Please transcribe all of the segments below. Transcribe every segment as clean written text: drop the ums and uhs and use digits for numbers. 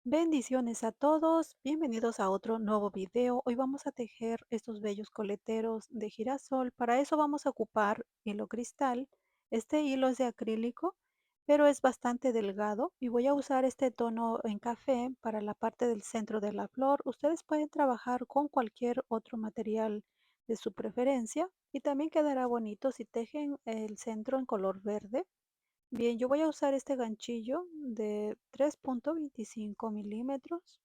Bendiciones a todos, bienvenidos a otro nuevo video. Hoy vamos a tejer estos bellos coleteros de girasol. Para eso vamos a ocupar hilo cristal. Este hilo es de acrílico, pero es bastante delgado y voy a usar este tono en café para la parte del centro de la flor. Ustedes pueden trabajar con cualquier otro material de su preferencia y también quedará bonito si tejen el centro en color verde. Bien, yo voy a usar este ganchillo de 3.25 milímetros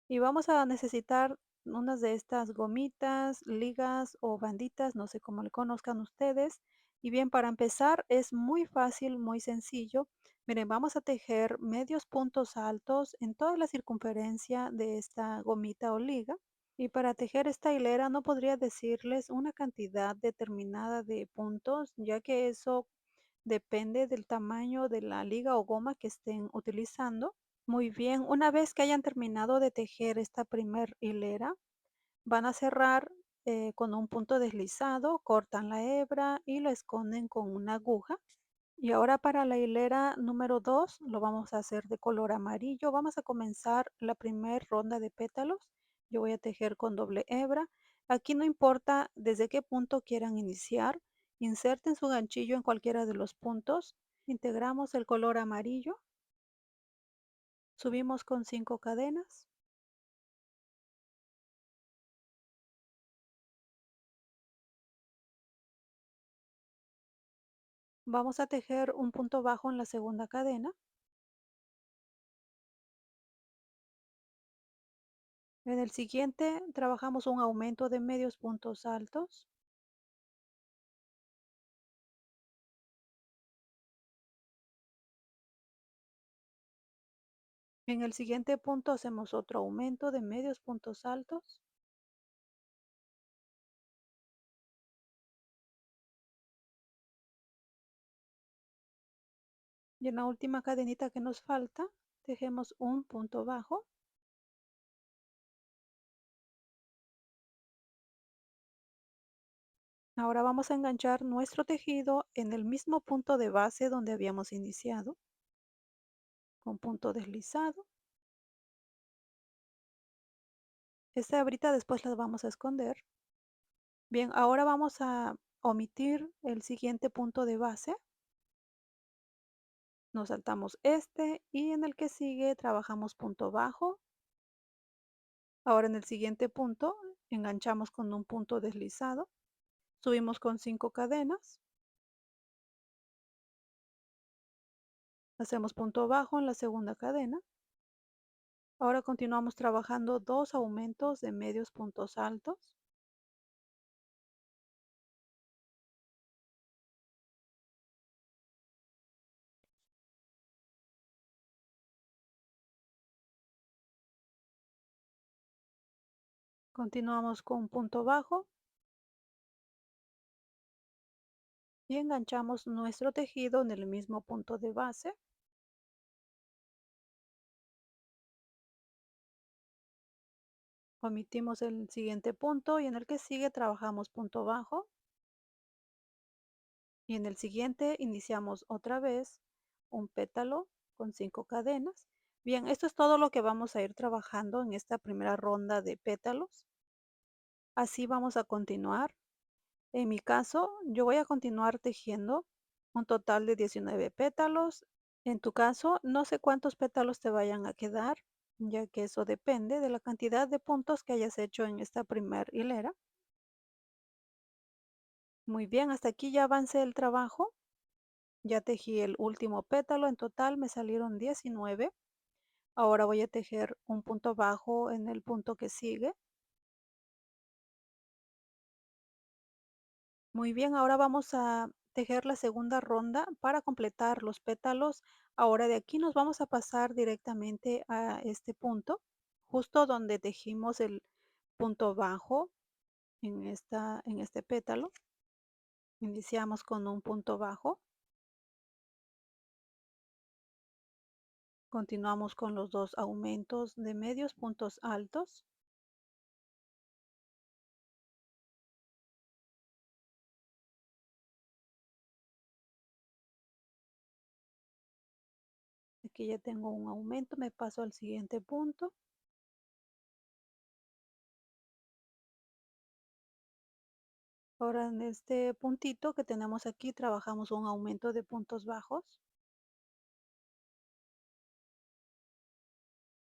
y vamos a necesitar unas de estas gomitas, ligas o banditas, no sé cómo le conozcan ustedes. Y bien, para empezar es muy fácil, muy sencillo. Miren, vamos a tejer medios puntos altos en toda la circunferencia de esta gomita o liga. Y para tejer esta hilera no podría decirles una cantidad determinada de puntos, ya que eso depende del tamaño de la liga o goma que estén utilizando. Muy bien, una vez que hayan terminado de tejer esta primer hilera, van a cerrar con un punto deslizado, cortan la hebra y lo esconden con una aguja. Y ahora para la hilera número 2 lo vamos a hacer de color amarillo. Vamos a comenzar la primera ronda de pétalos. Yo voy a tejer con doble hebra. Aquí no importa desde qué punto quieran iniciar. Inserten su ganchillo en cualquiera de los puntos. Integramos el color amarillo. Subimos con 5 cadenas. Vamos a tejer un punto bajo en la segunda cadena. En el siguiente trabajamos un aumento de medios puntos altos. En el siguiente punto hacemos otro aumento de medios puntos altos. Y en la última cadenita que nos falta, tejemos un punto bajo. Ahora vamos a enganchar nuestro tejido en el mismo punto de base donde habíamos iniciado, con punto deslizado. Esta hebrita después la vamos a esconder. Bien, ahora vamos a omitir el siguiente punto de base. Nos saltamos este y en el que sigue trabajamos punto bajo. Ahora en el siguiente punto enganchamos con un punto deslizado. Subimos con 5 cadenas. Hacemos punto bajo en la segunda cadena. Ahora continuamos trabajando dos aumentos de medios puntos altos. Continuamos con punto bajo y enganchamos nuestro tejido en el mismo punto de base. Omitimos el siguiente punto y en el que sigue trabajamos punto bajo. Y en el siguiente iniciamos otra vez un pétalo con 5 cadenas. Bien, esto es todo lo que vamos a ir trabajando en esta primera ronda de pétalos. Así vamos a continuar. En mi caso, yo voy a continuar tejiendo un total de 19 pétalos. En tu caso, no sé cuántos pétalos te vayan a quedar, ya que eso depende de la cantidad de puntos que hayas hecho en esta primera hilera. Muy bien, hasta aquí ya avancé el trabajo. Ya tejí el último pétalo, en total me salieron 19. Ahora voy a tejer un punto bajo en el punto que sigue. Muy bien, ahora vamos a tejer la segunda ronda para completar los pétalos. Ahora de aquí nos vamos a pasar directamente a este punto, justo donde tejimos el punto bajo en este pétalo. Iniciamos con un punto bajo. Continuamos con los dos aumentos de medios puntos altos. Aquí ya tengo un aumento, me paso al siguiente punto. Ahora en este puntito que tenemos aquí trabajamos un aumento de puntos bajos.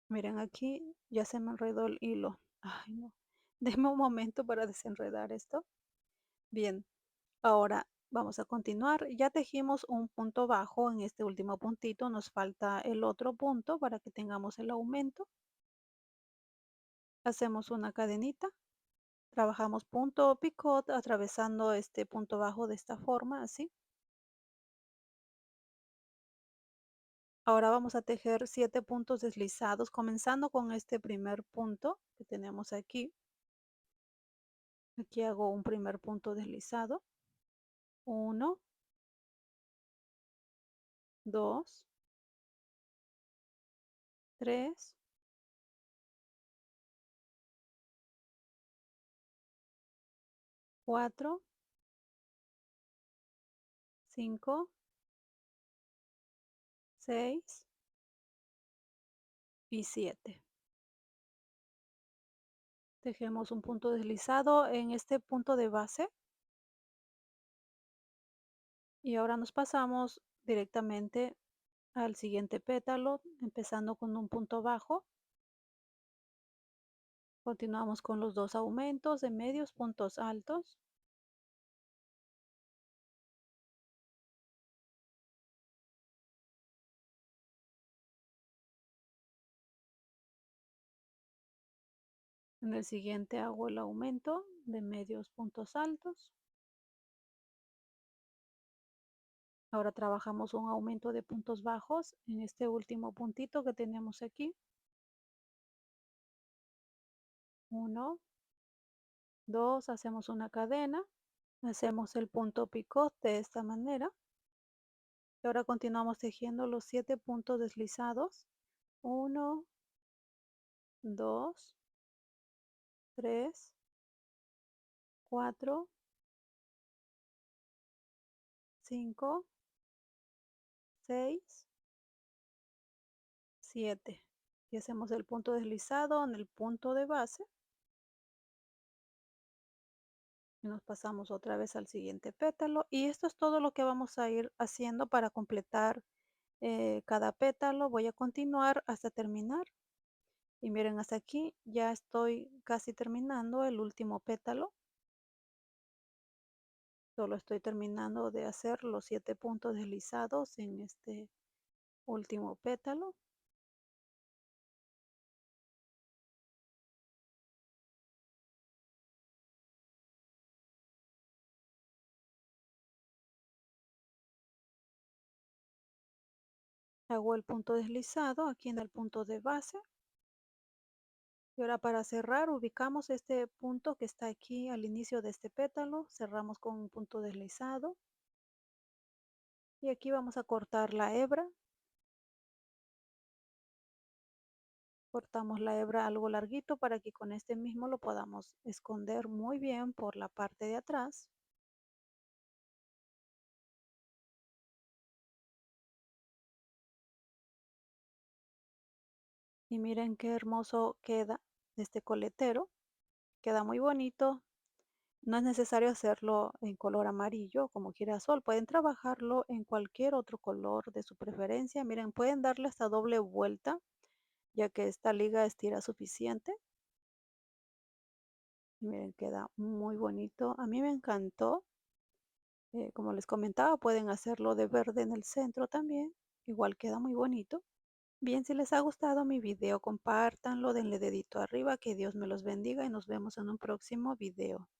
Miren aquí ya se me enredó el hilo. Ay, no. Denme un momento para desenredar esto. Bien, ahora vamos a continuar. Ya tejimos un punto bajo en este último puntito. Nos falta el otro punto para que tengamos el aumento. Hacemos una cadenita. Trabajamos punto picot atravesando este punto bajo de esta forma, así. Ahora vamos a tejer 7 puntos deslizados, comenzando con este primer punto que tenemos aquí. Aquí hago un primer punto deslizado. 1, 2, 3, 4, 5, 6 y 7. Tejemos un punto deslizado en este punto de base y ahora nos pasamos directamente al siguiente pétalo, empezando con un punto bajo. Continuamos con los 2 aumentos de medios puntos altos. En el siguiente hago el aumento de medios puntos altos. Ahora trabajamos un aumento de puntos bajos en este último puntito que tenemos aquí. 1, 2, hacemos una cadena, hacemos el punto picot de esta manera. Y ahora continuamos tejiendo los 7 puntos deslizados. 1, 2, 3, 4, 5, 6, 7. Y hacemos el punto deslizado en el punto de base. Y nos pasamos otra vez al siguiente pétalo. Y esto es todo lo que vamos a ir haciendo para completar cada pétalo. Voy a continuar hasta terminar. Y miren, hasta aquí ya estoy casi terminando el último pétalo. Solo estoy terminando de hacer los 7 puntos deslizados en este último pétalo. Hago el punto deslizado aquí en el punto de base. Y ahora para cerrar ubicamos este punto que está aquí al inicio de este pétalo. Cerramos con un punto deslizado. Y aquí vamos a cortar la hebra. Cortamos la hebra algo larguito para que con este mismo lo podamos esconder muy bien por la parte de atrás. Y miren qué hermoso queda este coletero. Queda muy bonito. No es necesario hacerlo en color amarillo como girasol. Pueden trabajarlo en cualquier otro color de su preferencia. Miren, pueden darle hasta doble vuelta, ya que esta liga estira suficiente. Y miren, queda muy bonito. A mí me encantó. Como les comentaba, pueden hacerlo de verde en el centro también. Igual queda muy bonito. Bien, si les ha gustado mi video, compártanlo, denle dedito arriba, que Dios me los bendiga y nos vemos en un próximo video.